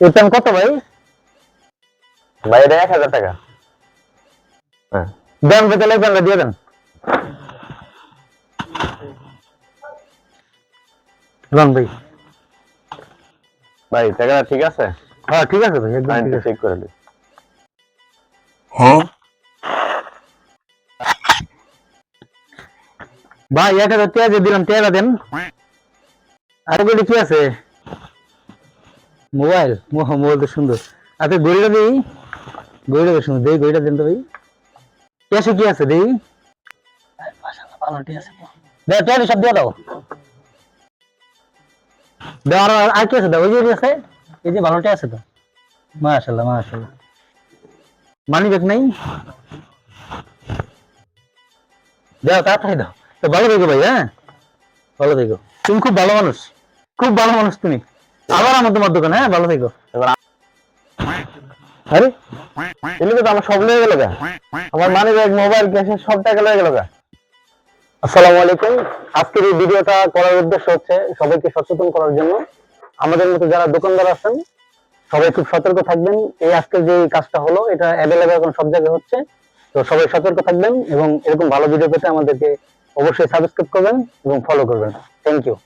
এর দাম কত ভাই? ভাই এটা 1000 টাকা। হ্যাঁ দাম কত লাগবে দিয়ে দেন। রং ভাই। ভাই টাকাটা ঠিক আছে? হ্যাঁ ঠিক আছে ভাই, একদম ঠিক আছে। চেক করে দিই। ভাই 1000 টাকা দিলাম, টাকা দেন। আর ওগুলো কি আছে? মোবাইল, মোবাইল তো সুন্দর। আচ্ছা ঘড়িটা দিই, ঘড়িটা তো সুন্দর, দেই ঘড়িটা দেন তো ভাই। ক্যাশে কি আছে দেই? ভালো ঠিক আছে। দাও টাকা সব দিয়ে দাও। দাও আর কি আছে দাও, ওই যে আছে, এই যে ভালোটা আছে তো। মাশাআল্লাহ মাশাআল্লাহ। মানি ব্যাগ নাই? দাও তাড়াতাড়ি দাও। তো ভালো থেকো ভাই, হ্যাঁ ভালো থেকো। তুমি খুব ভালো মানুষ, খুব ভালো মানুষ তুমি। আবার আমার তোমার দোকানে, হ্যাঁ ভালো থেকো। এবার আরে এগুলো তো আমার সব লয়ে গেল গা। আমার মানি ব্যাগ, মোবাইল, ক্যাশ সব টাকা লয়ে গেল গা। আসসালামু আলাইকুম। আজকের এই ভিডিওটা করার উদ্দেশ্য হচ্ছে সবাইকে সচেতন করার জন্য। আমাদের মতো যারা দোকানদার আছেন সবাই খুব সতর্ক থাকবেন। এই আজকের যে কাজটা হলো এটা অ্যাভেলেবেল এখন সব জায়গায় হচ্ছে। তো সবাই সতর্ক থাকবেন এবং এরকম ভালো ভিডিও পেতে আমাদেরকে অবশ্যই সাবস্ক্রাইব করবেন এবং ফলো করবেন। Thank you.